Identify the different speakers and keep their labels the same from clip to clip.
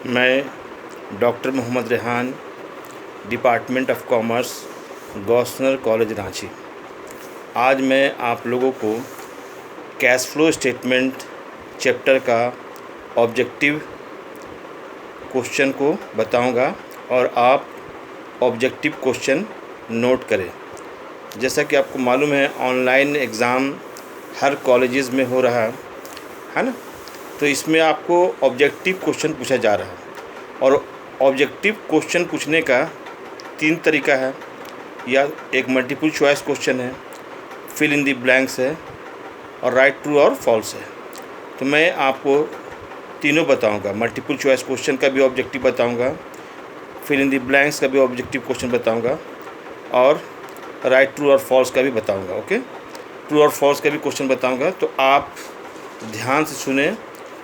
Speaker 1: मैं doctor Mohammad Rehan, department of commerce, Gossner college Ranchi. आज मैं आप लोगों को कैश फ्लो स्टेटमेंट चैप्टर का ऑब्जेक्टिव क्वेश्चन को बताऊंगा और आप ऑब्जेक्टिव क्वेश्चन नोट करें। जैसा कि आपको मालूम है, ऑनलाइन एग्ज़ाम हर कॉलेजेस में हो रहा है ना, तो इसमें आपको ऑब्जेक्टिव क्वेश्चन पूछा जा रहा है। और ऑब्जेक्टिव क्वेश्चन पूछने का 3 तरीका है, या एक मल्टीपल चॉइस क्वेश्चन है, फिल इन द ब्लैंक्स है और राइट ट्रू और फॉल्स है। तो मैं आपको तीनों बताऊंगा, मल्टीपल चॉइस क्वेश्चन का भी ऑब्जेक्टिव बताऊंगा, फिल इन द ब्लैंक्स का भी ऑब्जेक्टिव क्वेश्चन बताऊंगा और राइट ट्रू और फॉल्स का भी बताऊंगा। ओके, ट्रू और फॉल्स का भी क्वेश्चन बताऊंगा, तो आप ध्यान से सुने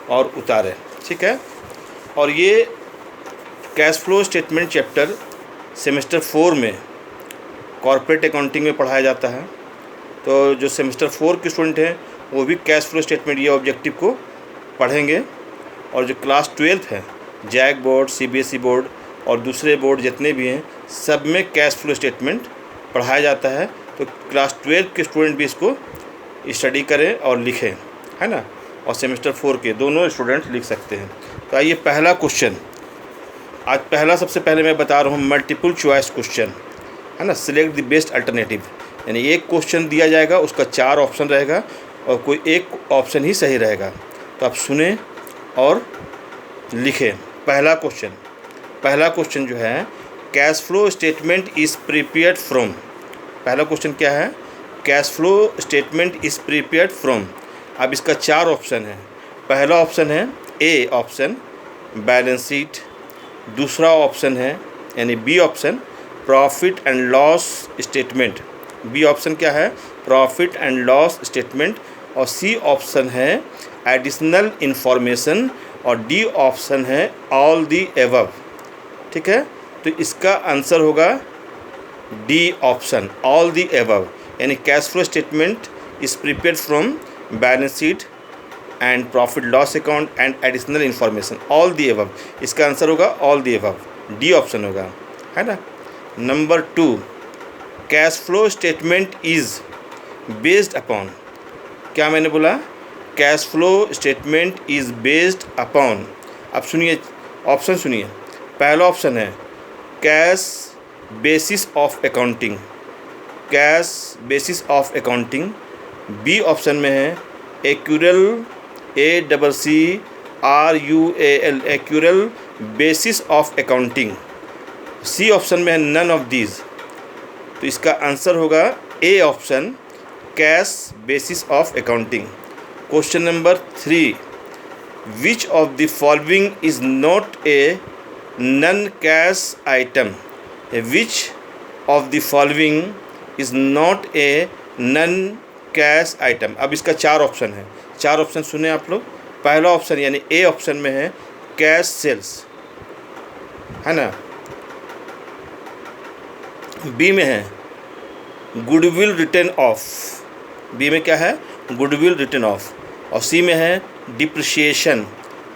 Speaker 1: और उतारें, ठीक है। और ये cash flow statement chapter semester 4 में कॉर्पोरेट अकाउंटिंग में पढ़ाया जाता है। तो जो सेमेस्टर 4 के स्टूडेंट हैं वो भी कैश फ्लो स्टेटमेंट ये ऑब्जेक्टिव को पढ़ेंगे। और जो क्लास 12 है, जैक बोर्ड, सीबीएसई बोर्ड और दूसरे बोर्ड जितने भी हैं, सब में कैश फ्लो स्टेटमेंट पढ़ाया जाता है। तो क्लास 12 के स्टूडेंट भी इसको स्टडी करें और लिखें, है ना। और सेमेस्टर 4 के दोनों स्टूडेंट्स लिख सकते हैं। तो आइए पहला क्वेश्चन, आज पहला सबसे पहले मैं बता रहा हूँ मल्टीपल चॉइस क्वेश्चन, है ना। सिलेक्ट द बेस्ट अल्टरनेटिव, यानी एक क्वेश्चन दिया जाएगा, उसका 4 ऑप्शन रहेगा और कोई एक ऑप्शन ही सही रहेगा। तो आप सुने और लिखें। पहला क्वेश्चन जो है, cash flow statement is prepared from. पहला क्वेश्चन क्या है? Cash flow statement is prepared from. अब इसका 4 ऑप्शन है। पहला ऑप्शन है ए ऑप्शन, बैलेंस शीट। दूसरा ऑप्शन है यानी B option, profit and loss statement. B option क्या है? Profit and loss statement. और सी ऑप्शन है एडिशनल इंफॉर्मेशन और डी ऑप्शन है ऑल दी एबव। ठीक है, तो इसका आंसर होगा D option, all the above. यानी cash flow statement is prepared from balance sheet and profit loss account and additional information, all the above. इसका answer होगा all the above, D option होगा, है ना। Number 2, cash flow statement is based upon. क्या मैंने बोला? Cash flow statement is based upon. अब सुनिए, ऑप्शन सुनिए। पहला ऑप्शन है cash basis of accounting, cash basis of accounting. B option में है accrual, ACCRUAL, accrual basis of accounting. C option में है नन ऑफ दीज। तो इसका आंसर होगा A option, cash basis of accounting. Question number 3, which of the following is not a non cash item. Which of the following is not a non cash item. अब इसका 4 option है। 4 option सुने आप लोग। पहला option यानी A option में है कैश सेल्स, है ना। बी में है गुडविल रिटर्न ऑफ। बी में क्या है? Goodwill written of. और सी में है डिप्रिशिएशन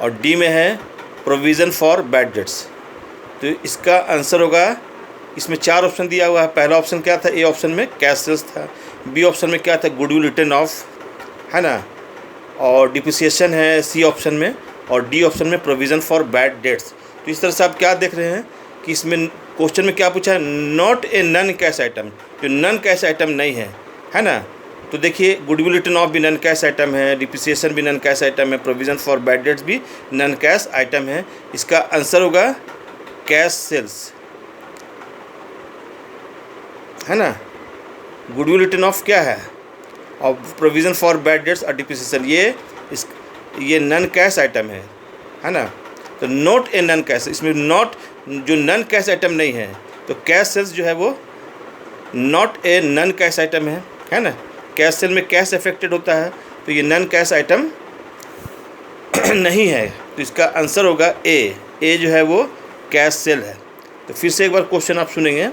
Speaker 1: और डी में है प्रोविज़न फॉर बैड डेट्स। तो इसका आंसर होगा, इसमें 4 ऑप्शन दिया हुआ है। पहला ऑप्शन क्या था? ए ऑप्शन में कैश सेल्स था। बी ऑप्शन में क्या था? गुडविल रिटर्न ऑफ, है ना। और डिप्रिसिएशन है सी ऑप्शन में और डी ऑप्शन में प्रोविज़न फॉर बैड डेट्स। तो इस तरह से आप क्या देख रहे हैं कि इसमें क्वेश्चन में क्या पूछा है? Not a non cash item, जो नन कैश आइटम नहीं है ना। तो देखिए, गुडविल रिटर्न ऑफ भी नन कैश आइटम है, डिप्रिसिएशन भी नन कैश आइटम है, प्रोविज़न फॉर बैड डेट्स भी नन कैश आइटम है। इसका आंसर होगा कैश सेल्स, है ना। गुडविल रिटर्न ऑफ क्या है और प्रोविज़न फॉर बैड डेट्स और डिप्रिसिएशन, ये नन कैश आइटम है ना। तो नॉट ए नन कैश, इसमें नॉट, जो नन कैश आइटम नहीं है, तो कैश सेल्स जो है वो not a non cash item है ना। कैश सेल में कैश अफेक्टेड होता है, तो ये नन कैश आइटम नहीं है। तो इसका आंसर होगा ए जो है वो कैश सेल है। तो फिर से एक बार क्वेश्चन आप सुनेंगे,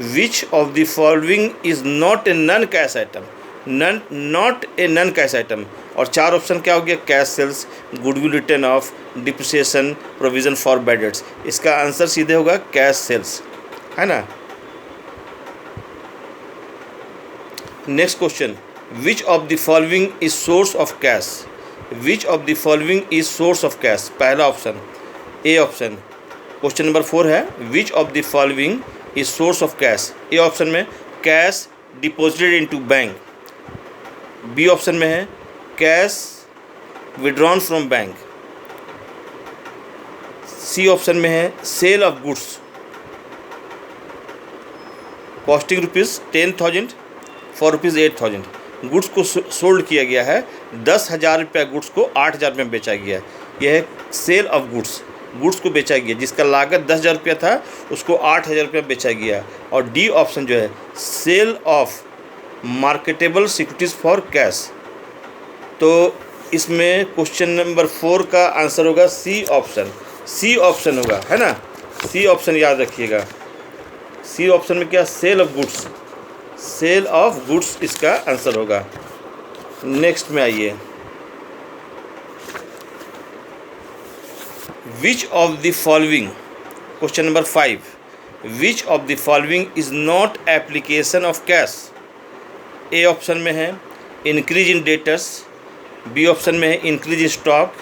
Speaker 1: which of the following is not a non cash item. Not a non cash item, और 4 ऑप्शन क्या हो गया, cash sales, goodwill written off, depreciation, provision for bad debts. इसका आंसर सीधे होगा कैश सेल्स, है ना। Next question, which of the following is source of cash, which of the following is source of cash. पहला option A option, question number 4 है, which of the following is source of cash. A option में cash deposited into bank, B option में है cash withdrawn from bank, C option में है sale of goods costing ₹10,000 for ₹8,000। Goods को sold किया गया है, 10,000 रुपया गुड्स को 8,000 रुपये में बेचा गया है। यह है सेल ऑफ गुड्स, गुड्स को बेचा गया जिसका लागत 10,000 रुपया था, उसको 8,000 रुपया बेचा गया। और डी ऑप्शन जो है sale of marketable securities for cash. तो इसमें क्वेश्चन नंबर 4 का आंसर होगा सी ऑप्शन, सी ऑप्शन होगा, है ना। सी ऑप्शन याद रखिएगा। सी ऑप्शन में क्या, sale of goods, sale of goods इसका आंसर होगा। नेक्स्ट में आइए, which of the following, question number 5, which of the following is not application of cash. A option में है increase in debtors, B option में है increase in stock,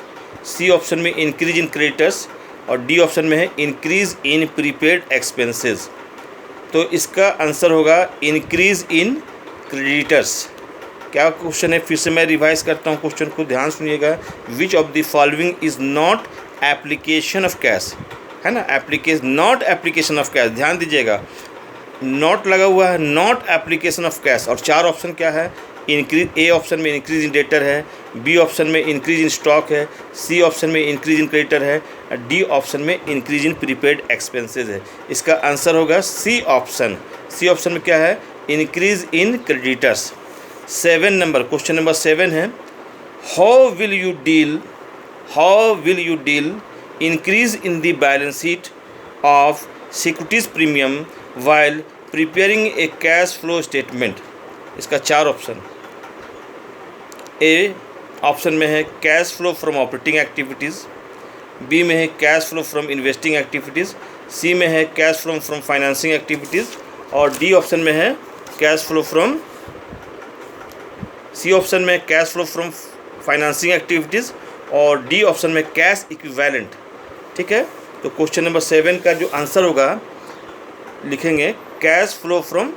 Speaker 1: C option में increase in creditors और D option में है increase in prepaid expenses. तो इसका आंसर होगा इंक्रीज इन क्रेडिटर्स। क्या क्वेश्चन है, फिर से मैं रिवाइज करता हूँ क्वेश्चन को, ध्यान सुनिएगा। विच of the following is not application of cash, है ना, नॉट एप्लीकेशन ऑफ कैश, ध्यान दीजिएगा, नॉट लगा हुआ है, नॉट एप्लीकेशन ऑफ कैश। और 4 ऑप्शन क्या है, इंक्रीज, ए ऑप्शन में इंक्रीज इन डेटर है, बी ऑप्शन में इंक्रीज इन स्टॉक है, सी ऑप्शन में इंक्रीज इन क्रेडिटर है, डी ऑप्शन में इंक्रीज इन प्रीपेड एक्सपेंसेस है। इसका आंसर होगा सी ऑप्शन। सी ऑप्शन में क्या है, increase in creditors. 7 number, question number 7 है, how will you deal increase in the balance sheet of securities premium while preparing a cash flow statement. इसका 4 option, A option में है cash flow from operating activities, B में है cash flow from investing activities, C में है cash flow from financing activities और D option में है cash flow from, C option में cash flow from financing activities और डी ऑप्शन में कैश इक्विवेलेंट। ठीक है, तो क्वेश्चन नंबर 7 का जो आंसर होगा लिखेंगे cash flow from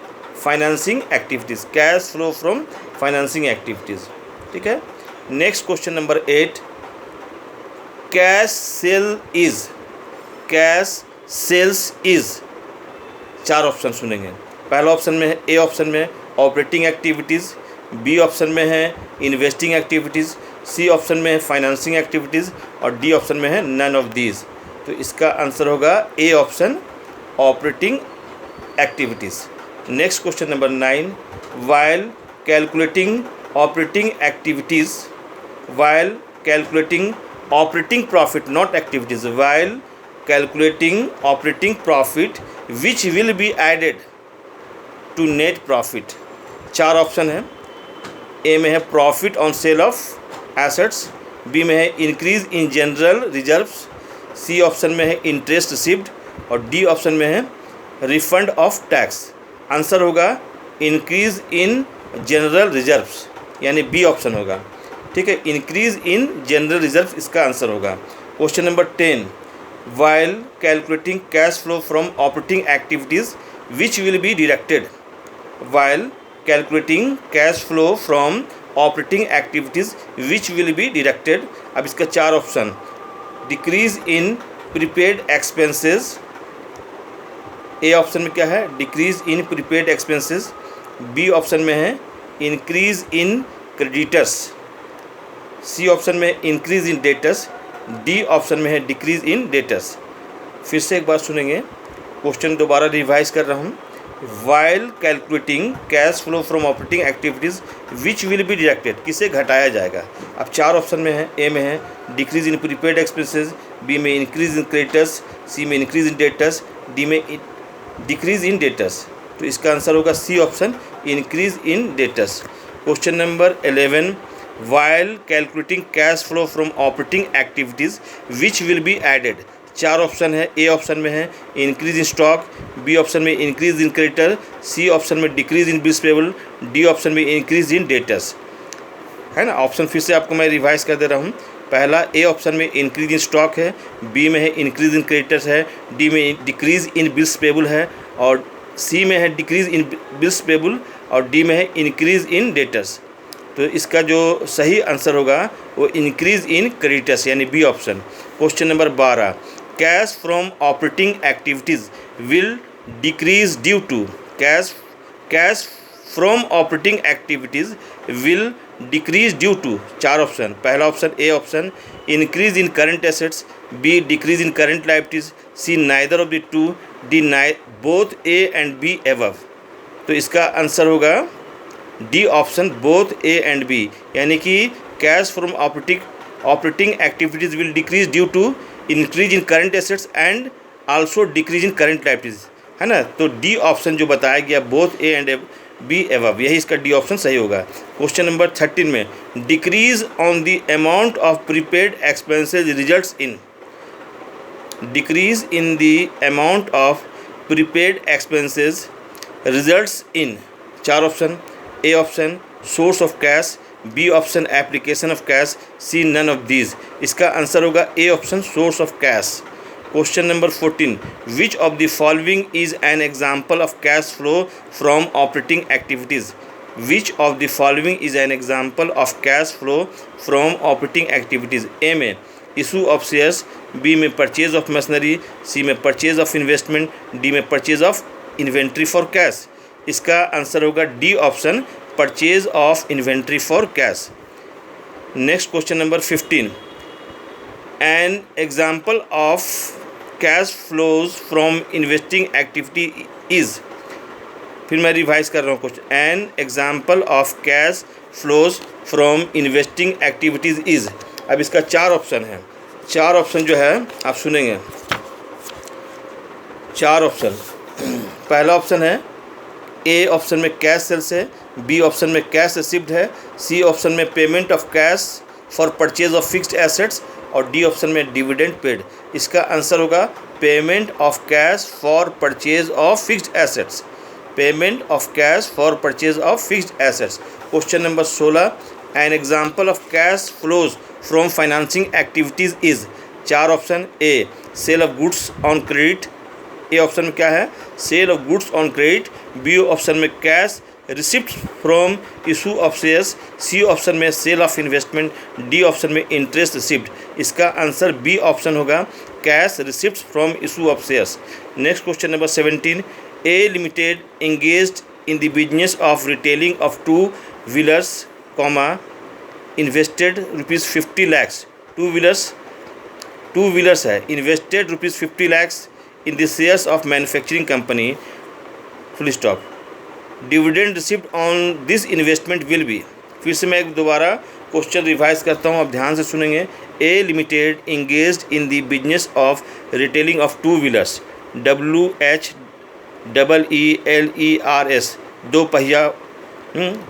Speaker 1: financing activities, cash flow from financing activities. ठीक है, next question number 8, cash sales is 4 option सुनेंगे। पहला ऑप्शन में है, ए ऑप्शन में ऑपरेटिंग एक्टिविटीज़, बी ऑप्शन में है इन्वेस्टिंग एक्टिविटीज़, सी ऑप्शन में है फाइनेंसिंग एक्टिविटीज़ और डी ऑप्शन में है नन ऑफ दीज। तो इसका आंसर होगा A option, operating activities. Next question number 9, while calculating operating activities, while calculating operating profit not activities, while calculating operating profit which will be added to net profit. 4 option है, A में है profit on sale of assets, B में है increase in general reserves, C option में है interest received और D option में है रिफंड ऑफ टैक्स। आंसर होगा इंक्रीज इन जनरल रिजर्व्स, यानी बी ऑप्शन होगा। ठीक है, इंक्रीज इन जनरल रिजर्व्स इसका आंसर होगा। Question number 10, while calculating cash flow from operating activities which will be deducted, while calculating cash flow from operating activities which will be deducted. अब इसका 4 option, decrease in prepaid expenses, A option में क्या है decrease in prepaid expenses, B option में है increase in creditors, C option में increase in debtors, D option में है डिक्रीज इन डेटर्स। फिर से एक बार सुनेंगे, क्वेश्चन दोबारा रिवाइज कर रहा हूँ। While calculating cash flow from operating activities which will be deducted, किसे घटाया जाएगा। अब 4 ऑप्शन में है, ए में है decrease in prepaid expenses, B में इंक्रीज इन क्रेडिटर्स, सी में इंक्रीज इन डेटर्स, डी में डिक्रीज इन डेटर्स। तो इसका आंसर होगा C option, increase in debtors. Question number 11, while calculating cash flow from operating activities which will be added। चार option है, A option में है increase in stock, B option में increase in creditor, C option में decrease in bills payable, D option में increase in debtors, है ना। Option फिर से आपको मैं रिवाइज कर दे रहा हूँ। पहला ए ऑप्शन में इंक्रीज इन स्टॉक है, बी में है इंक्रीज इन क्रेडिटर्स है, डी में डिक्रीज इन बिल्स पेबल है, और सी में है डिक्रीज इन बिल्स पेबल, और डी में है इंक्रीज इन डेटर्स। तो इसका जो सही आंसर होगा वो इंक्रीज इन क्रेडिटर्स यानी B option. Question number 12, cash from operating activities will decrease due to. Cash from operating activities will decrease due to. चार ऑप्शन, पहला option A option increase in current assets, B decrease in current liabilities, C neither of the two, D both A and B above. तो इसका answer होगा D option both A and B, यानी कि cash from operating activities will decrease due to increase in current assets and also decrease in current liabilities, है ना। तो D option जो बताया गया both A and B above, यही इसका डी ऑप्शन सही होगा। क्वेश्चन नंबर 13 में decrease on the amount of prepaid expenses results in. Decrease in the amount of prepaid expenses results in. चार option, A option source of cash, B option application of cash, C none of these. इसका answer होगा A option source of cash. Question number 14, which of the following is an example of cash flow from operating activities? Which of the following is an example of cash flow from operating activities? A में issue of shares, B में purchase of machinery, C में purchase of investment, D में purchase of inventory for cash। इसका answer होगा D option purchase of inventory for cash। Next question number 15, an example of cash flows from investing activity is। फिर मैं revise कर रहा हूँ question, N example of cash flows from investing activities is. अब इसका चार option है, चार ऑप्शन जो है आप सुनेंगे। चार ऑप्शन, पहला ऑप्शन है ए ऑप्शन में कैश सेल्स है, बी ऑप्शन में कैश रिसीव्ड है, सी ऑप्शन में payment of cash for purchase of fixed assets, और डी ऑप्शन में डिविडेंड पेड। इसका आंसर होगा payment of cash for purchase of fixed assets. Payment of cash for purchase of fixed assets. Question number 16, an example of cash flows from financing activities is. चार option, A sale of goods on credit, A option में क्या है sale of goods on credit, B option में cash receipt from issue of shares, C option में sale of investment, D option में interest receipt. इसका answer B option होगा cash receipt from issue of shares. Next question number 17, A limited engaged in the business of retailing of two wheelers comma invested ₹50 lakhs। Two wheelers है, invested ₹50 lakhs in the shares of manufacturing company full stop. Dividend receipt on this investment will B. फिर से मैं एक दोबारा question revise करता हूँ, आप ध्यान से सुनेंगे। A limited engaged in the business of retailing of two wheelers, WHEELERS, दो पहिया,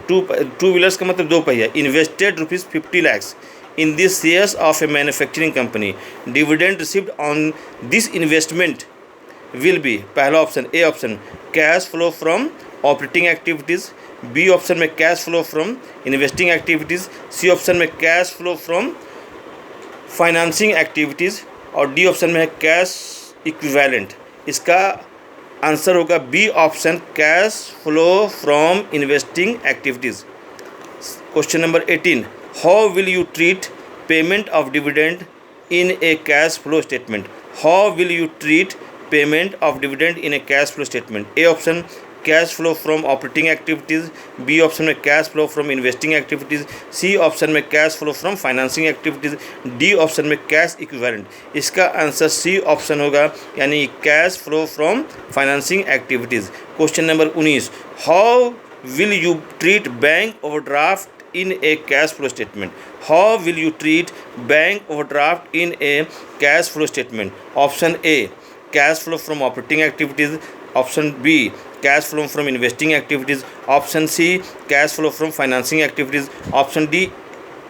Speaker 1: टू व्हीलर्स का मतलब दो पहिया। Invested ₹50 lakhs in this shares of a manufacturing company, dividend receipt on this investment will be. पहला option, A option cash flow from operating activities, B option में cash flow from investing activities, C option में cash flow from financing activities, और D option में है cash equivalent. इसका answer होगा B option cash flow from investing activities. Question number 18, how will you treat payment of dividend in a cash flow statement. How will you treat payment of dividend in a cash flow statement. A option cash flow from operating activities, B option में cash flow from investing activities, C option में cash flow from financing activities, D option में cash equivalent. इसका answer C option होगा, यानी cash flow from financing activities. Question number 19, how will you treat bank overdraft in a cash flow statement. How will you treat bank overdraft in a cash flow statement. Option A cash flow from operating activities, option B cash flow from investing activities, option C cash flow from financing activities, option D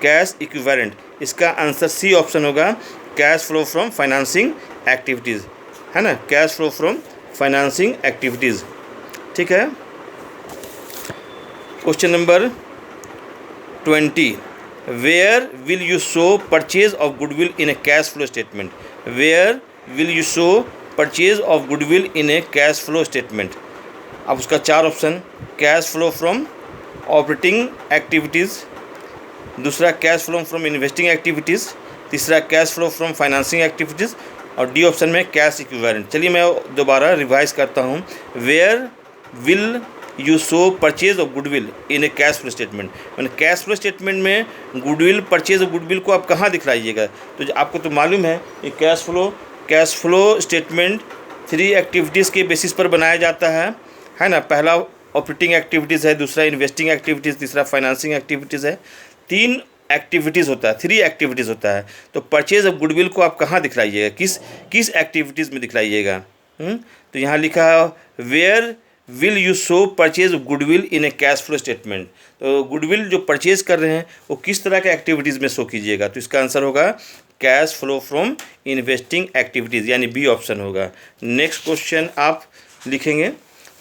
Speaker 1: cash equivalent. इसका answer C option होगा, cash flow from financing activities, है ना, cash flow from financing activities. ठीक है। Question number 20, where will you show purchase of goodwill in a cash flow statement. Where will you show purchase of goodwill in a cash flow statement. अब उसका 4 option, cash flow from operating activities, दूसरा cash flow from investing activities, तीसरा cash flow from financing activities, और D option में cash equivalent. चलिए मैं दोबारा revise करता हूँ। Where will you show purchase of goodwill in a cash flow statement. मैंने कैश फ्लो स्टेटमेंट में गुडविल, परचेज ऑफ गुडविल को आप कहाँ दिखलाइएगा, तो आपको तो मालूम है कि कैश फ्लो स्टेटमेंट 3 एक्टिविटीज़ के बेसिस पर बनाया जाता है ना। पहला ऑपरेटिंग एक्टिविटीज़ है, दूसरा इन्वेस्टिंग एक्टिविटीज़, तीसरा फाइनेंसिंग एक्टिविटीज़ है। 3 एक्टिविटीज़ होता है, 3 एक्टिविटीज़ होता है। तो परचेज ऑफ गुडविल को आप कहाँ दिखलाइएगा, किस एक्टिविटीज़ में दिखलाइएगा। तो यहाँ लिखा है where will you show purchase of goodwill in a cash flow statement. तो गुडविल जो परचेज कर रहे हैं वो किस तरह के एक्टिविटीज़ में शो कीजिएगा, तो इसका आंसर होगा cash flow from investing activities, यानी बी ऑप्शन होगा। नेक्स्ट क्वेश्चन आप लिखेंगे,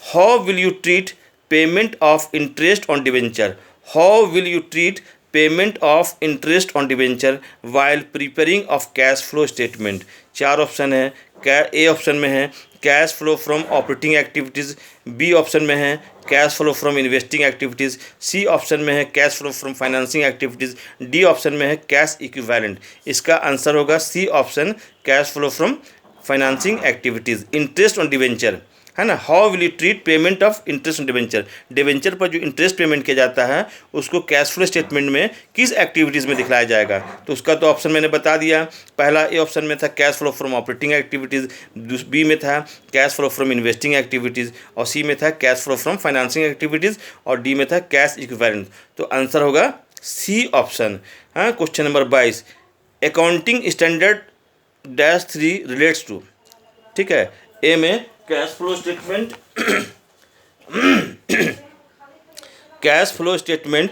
Speaker 1: how will you treat payment of interest on debenture. How will you treat payment of interest on debenture while preparing of cash flow statement. 4 option है। A option में है cash flow from operating activities, B option में है cash flow from investing activities, C option में है cash flow from financing activities, D option में है cash equivalent. इसका आंसर होगा C option, cash flow from financing activities. Interest on debenture, है ना, how will you treat payment of interest on debenture. Debenture पर जो इंटरेस्ट पेमेंट किया जाता है उसको कैश फ्लो स्टेटमेंट में किस एक्टिविटीज़ में दिखलाया जाएगा, तो उसका तो ऑप्शन मैंने बता दिया। पहला ए ऑप्शन में था cash flow from operating activities, B में था cash flow from investing activities, और सी में था cash flow from financing activities, और डी में था कैश इक्विवेलेंट। तो आंसर होगा सी ऑप्शन। हाँ, question number 22, accounting standard -3 relates to. ठीक है, ए में cash flow statement cash flow statement,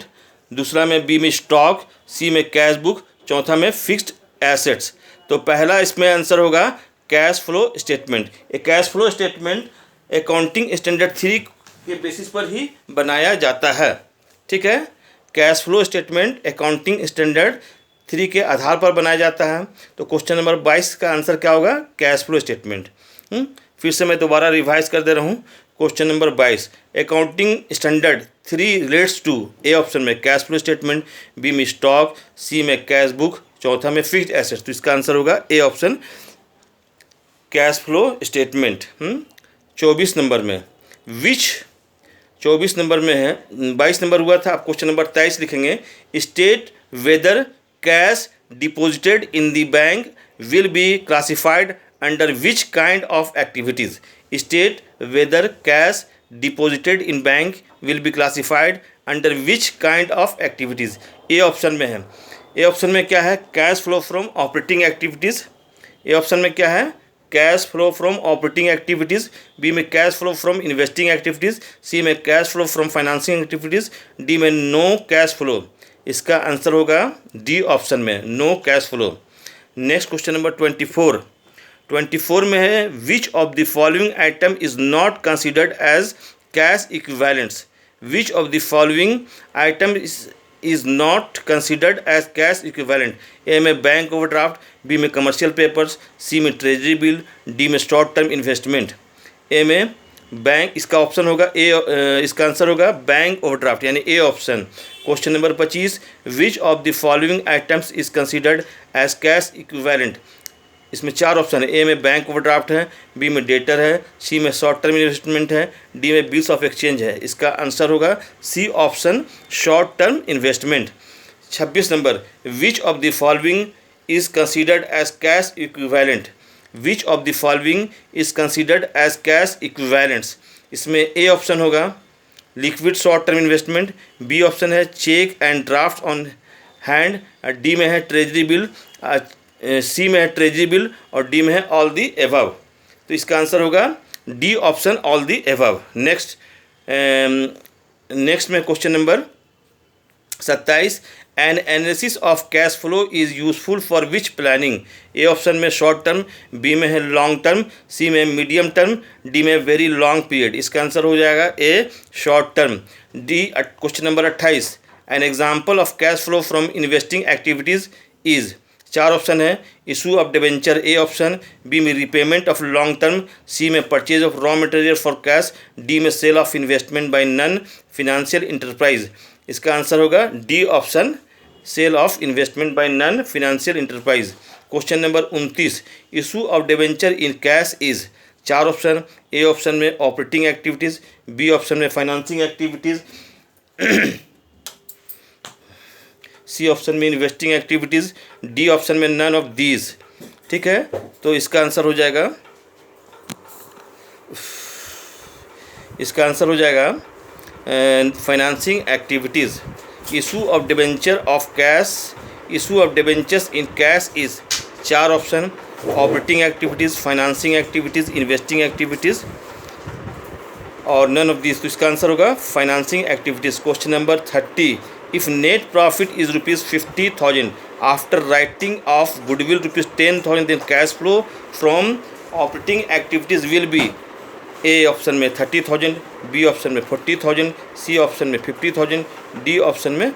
Speaker 1: दूसरा में बी में स्टॉक, सी में कैश बुक, चौथा में फिक्स्ड एसेट्स। तो पहला इसमें आंसर होगा कैश फ्लो स्टेटमेंट। ये cash flow statement accounting standard 3 के बेसिस पर ही बनाया जाता है। ठीक है, cash flow statement accounting standard 3 के आधार पर बनाया जाता है। तो क्वेश्चन नंबर 22 का आंसर क्या होगा, कैश फ्लो स्टेटमेंट। फिर से मैं दोबारा रिवाइज कर दे रहा हूँ। Question number 22, accounting standard 3 relates to, A option में कैश फ्लो स्टेटमेंट, बी में स्टॉक, सी में कैश बुक, चौथा में फिक्स्ड एसेट्स। तो इसका आंसर होगा A option, cash flow statement. 24 number में विच, 24 नंबर में है, 22 नंबर हुआ था। आप क्वेश्चन नंबर 23 लिखेंगे, state whether cash deposited in the bank will be classified under which kind of activities. State whether cash deposited in bank will be classified under which kind of activities. A option में है। A option में क्या है, cash flow from operating activities. A option में क्या है, cash flow from operating activities, B में cash flow from investing activities, C में cash flow from financing activities, D में नो कैश फ्लो। इसका आंसर होगा डी ऑप्शन में, no cash flow. Next question number 24 में है, which of the following item is not considered as cash equivalents. Which of the following item is not considered as cash equivalent. A में bank overdraft, B में commercial papers, C में treasury bill, D में short term investment. A में bank, इसका option होगा ए, इसका answer होगा bank overdraft, यानी A option. Question number 25, which of the following items is considered as cash equivalent. इसमें 4 ऑप्शन है। ए में बैंक ओवरड्राफ्ट है, बी में डेटर है, सी में शॉर्ट टर्म इन्वेस्टमेंट है, डी में बिल्स ऑफ एक्सचेंज है। इसका आंसर होगा C option, short term investment. 26 number, which of the following is considered as cash equivalent. Which of the following is considered as cash equivalents. इसमें A option होगा liquid short term investment, B option है cheque and draft on hand, D में है treasury bill, सी में है treasury bill, और D में है ऑल दी एबव। तो इसका आंसर होगा D option, all the above. Next में question number 27 an analysis of cash flow is useful for which planning. A option में शॉर्ट टर्म, बी में है लॉन्ग टर्म, सी में मीडियम टर्म, डी में very long period. इसका answer हो जाएगा A short term. The question number 28 an example of cash flow from investing activities is. 4 option है, issue of debenture A option, B में repayment of long term, C में purchase of raw material for cash, D में sale of investment by non financial enterprise. इसका answer होगा D option, sale of investment by non financial enterprise. Question number 29 issue of debenture in cash is. 4 option, A option में operating activities, B option में financing activities, C option में investing activities, D option में none of these. ठीक है, तो इसका answer हो जाएगा financing activities. Issue of debenture of cash, issue of debentures in cash is. 4 option, operating activities, financing activities, investing activities और none of this. तो इसका आंसर होगा financing activities. Question number 30 if net profit is ₹50,000 after writing off goodwill ₹10,000 then cash flow from operating activities will be. A option में 30,000, B option में 40,000, सी option में 50,000, D option में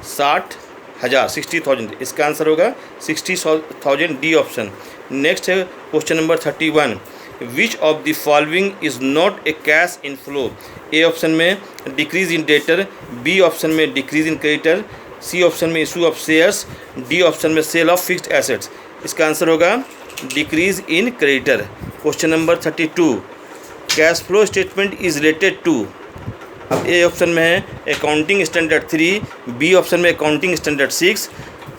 Speaker 1: 60,000। इसका answer होगा 60,000, D option. Next है question number 31 which of the following is not a cash inflow. A option में decrease in debtor, B option में decrease in creditor, C option में issue of shares, D option में sale of fixed assets. इसका answer होगा decrease in creditor. Question number 32 cash flow statement is related to. अब A option में है accounting standard 3, B option में accounting standard 6,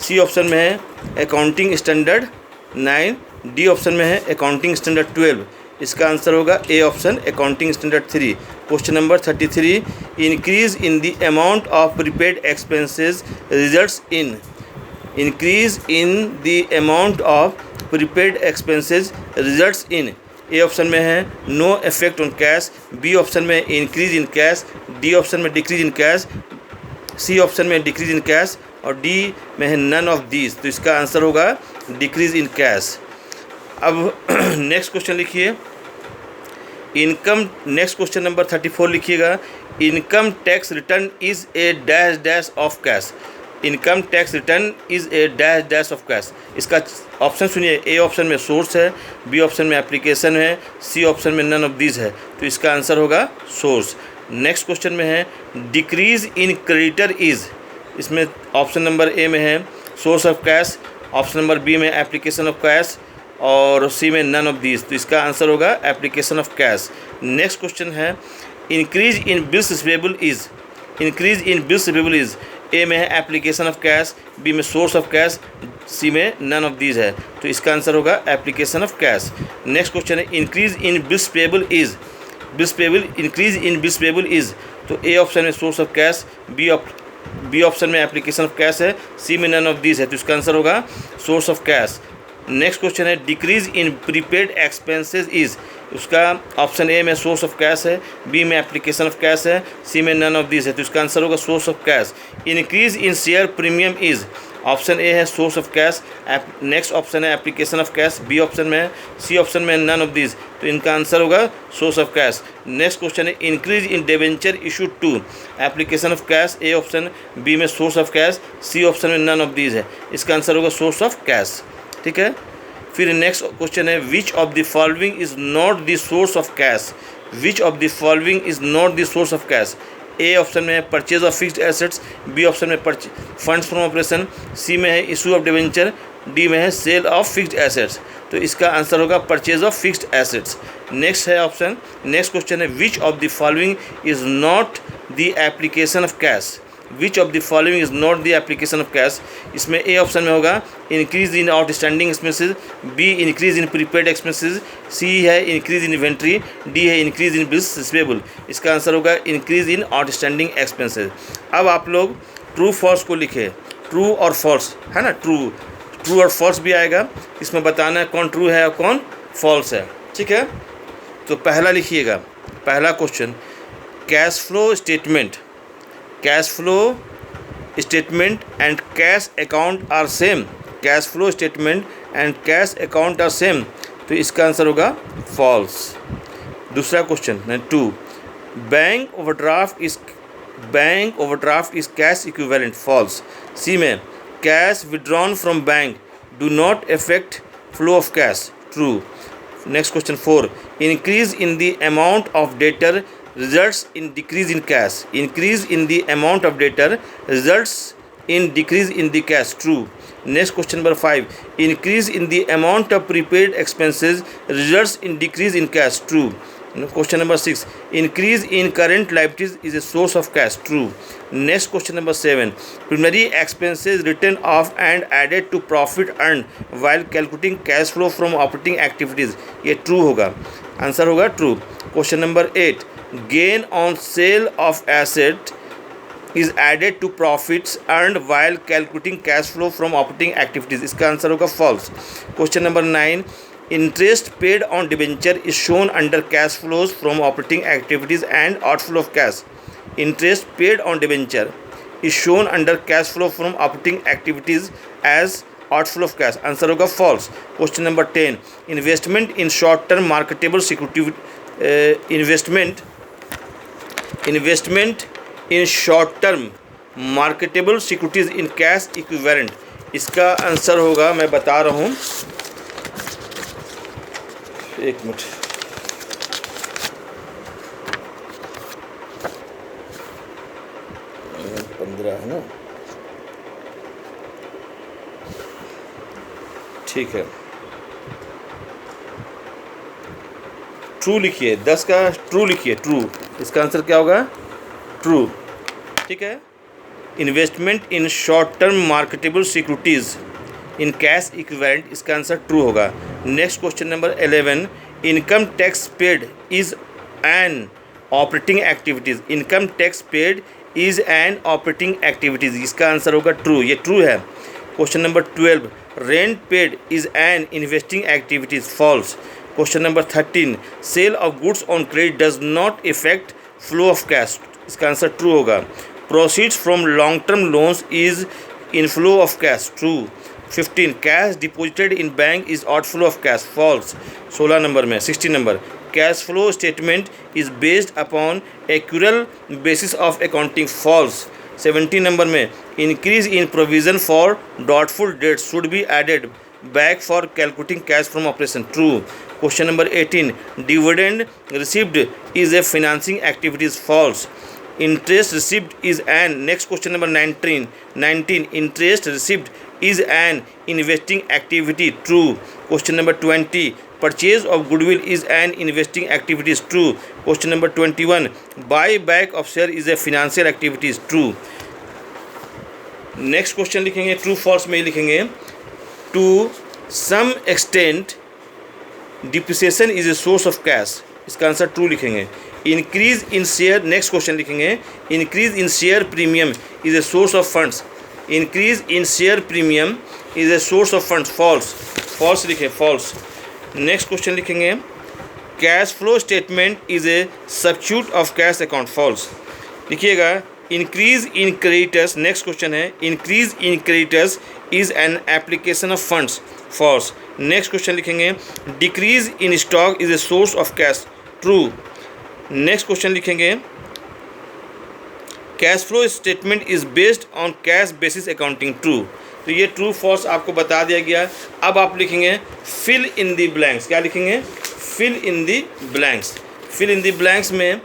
Speaker 1: सी option में है अकाउंटिंग स्टैंडर्ड 9, डी ऑप्शन में है अकाउंटिंग स्टैंडर्ड 12। इसका आंसर होगा A option accounting standard 3। Question number 33 increase in the amount of prepaid expenses results in. Increase in the amount of prepaid expenses results in. A option में है no effect on cash, B option में increase in cash, D option में decrease in cash, C option में decrease in cash और D में है none of these. तो इसका आंसर होगा डिक्रीज इन कैश। अब नेक्स्ट क्वेश्चन लिखिए इनकम। नेक्स्ट क्वेश्चन नंबर 34 लिखिएगा income tax return is a dash dash of cash. Income tax return is a dash dash of cash. इसका option सुनिए, ए option में source है, B option में application है, C option में none of these है। तो इसका आंसर होगा सोर्स। नेक्स्ट क्वेश्चन में है डिक्रीज इन क्रेडिटर इज़। इसमें ऑप्शन नंबर ए में है source of cash, option number B में एप्लीकेशन ऑफ कैश और सी में नन ऑफ दीज। तो इसका आंसर होगा application of cash. Next question है increase in bills receivable is. Increase in bills receivable is. A में है एप्लीकेशन ऑफ कैश, बी में सोर्स ऑफ कैश, सी में नन ऑफ दीज है। तो इसका आंसर होगा application of cash. Next question है increase in bills payable is. Bills payable, increase in bills payable is. तो ए ऑप्शन में source of cash, B option में application of cash है, C में नन ऑफ दीज है। तो इसका answer होगा source of cash. Next question है decrease in prepaid expenses is. उसका ऑप्शन ए में सोर्स ऑफ कैश है, बी में एप्लीकेशन ऑफ कैश है, सी में नन ऑफ दिस है। तो इसका आंसर होगा source of cash. Increase in share premium is. Option A है source of cash, next option है application of cash, B option में है, सी ऑप्शन में नन ऑफ दिस। तो इनका आंसर होगा source of cash. Next question है increase in debenture issue to. Application of cash A option, B में source of cash, C option में none of this है। इसका आंसर होगा सोर्स ऑफ कैश। ठीक है, फिर नेक्स्ट क्वेश्चन है which of the following is not the source of cash. Which of the following is not the source of cash. A option में है purchase of fixed assets, B option में funds from operation, C में है issue of debenture, D में है sale of fixed assets. तो इसका answer होगा purchase of fixed assets. Next है ऑप्शन, नेक्स्ट क्वेश्चन है which of the following is not the application of cash. Which of the following is not the application of cash. इसमें A option में होगा increase in outstanding expenses, B increase in prepaid expenses, C है increase in inventory, D है increase in bills receivable. इसका answer होगा increase in outstanding expenses. अब आप लोग ट्रू फॉल्स को लिखे, ट्रू और फॉल्स है ना, ट्रू और फॉल्स भी आएगा। इसमें बताना है कौन ट्रू है और कौन फॉल्स है। ठीक है, तो पहला लिखिएगा, पहला question cash flow statement. Cash flow statement and cash account are same, cash flow statement and cash account are same, तो इसका आंसर होगा फॉल्स। दूसरा question 2, bank overdraft is cash equivalent, false. C में cash withdrawn from bank do not affect flow of cash, true. Next question 4, increase in the amount of debtor results in decrease in cash, increase in the amount of debtor results in decrease in the cash, true. Next question number 5, increase in the amount of prepaid expenses results in decrease in cash, true. Question number 6, increase in current liabilities is a source of cash, true. Next question number 7, preliminary expenses written off and added to profit earned while calculating cash flow from operating activities, ये true होगा, answer होगा true. Question number 8, gain on sale of asset is added to profits earned while calculating cash flow from operating activities, इसका answer होगा false. Question number 9, interest paid on debenture is shown under cash flows from operating activities and outflow of cash. Interest paid on debenture is shown under cash flow from operating activities as outflow of cash, answer होगा false. Question number 10, investment in short term marketable security investment in short term marketable securities in cash equivalent, इसका answer होगा, मैं बता रहा हूँ, एक minute, पंद्रह है ना, ठीक है, ट्रू लिखिए, 10 का ट्रू लिखिए, ट्रू, इसका आंसर क्या होगा, ट्रू, ठीक है। Investment in short term marketable securities in cash equivalent, इसका आंसर ट्रू होगा। Next question number 11, income tax paid is an operating activities, income tax paid is an operating activities, इसका answer होगा true, ये true है। Question number 12, rent paid is an investing activities, false. Question number 13, sale of goods on credit does not effect flow of cash, इसका answer true होगा। Proceeds from long term loans is inflow of cash, true. 15, cash deposited in bank is outflow of cash, false. 16 number में 16 number, cash flow statement is based upon accrual basis of accounting, false. 17 number में, increase in provision for doubtful debts should be added back for calculating cash from operation, true. Question number 18, dividend received is a financing activities, false. Interest received is an, next question number 19, interest received is an investing activity, true. Question number 20, purchase of goodwill is an investing activities, true. Question number 21, buy back of share is a financial activities, true. Next question लिखेंगे, true false में ही लिखेंगे। To some extent depreciation is a source of cash, इसका answer true लिखेंगे। Increase in share, next question लिखेंगे, increase in share premium is a source of funds, increase in share premium is a source of funds, false. False लिखें, false. Next question लिखेंगे, cash flow statement is a substitute of cash account, false लिखिएगा। Increase in creditors, next question है, increase in creditors is an application of funds, false. Next question लिखेंगे, decrease in stock is a source of cash, true. Next question लिखेंगे, cash flow statement is based on cash basis accounting, true. तो ये true false आपको बता दिया गया। अब आप लिखेंगे फिल इन दी ब्लैंक्स, क्या लिखेंगे, fill in the blanks. Fill in the blanks में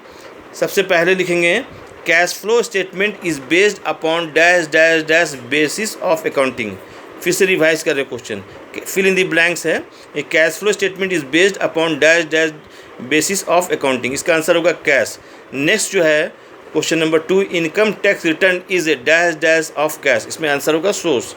Speaker 1: सबसे पहले लिखेंगे, cash flow statement is based upon dash dash dash basis of accounting. फिर से रिवाइज कर रहे question, fill in the blanks है, ये cash flow statement is based upon dash dash basis of accounting, इसका आंसर होगा कैश। नेक्स्ट जो है question number 2, income tax return is a dash dash of cash, इसमें answer होगा source.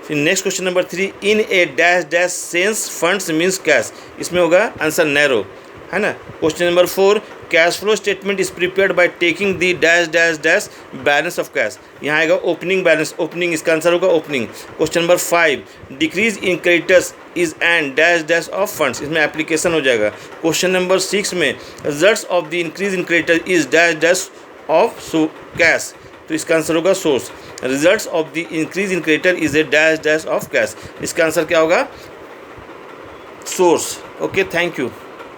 Speaker 1: फिर next question number 3, in a dash dash sense funds means cash, इसमें होगा answer narrow, है ना। Question number 4, cash flow statement is prepared by taking the dash dash dash balance of cash, यहाँ आएगा opening balance, opening, इसका answer होगा opening. Question number 5, decrease in creditors is an dash dash of funds, इसमें application हो जाएगा। Question number 6 में, results of the increase in creditor is dash dash of cash, तो इसका आंसर होगा source. Results of the increase in creditor is a dash dash of cash. इसका answer क्या होगा? सोर्स। Okay, thank you.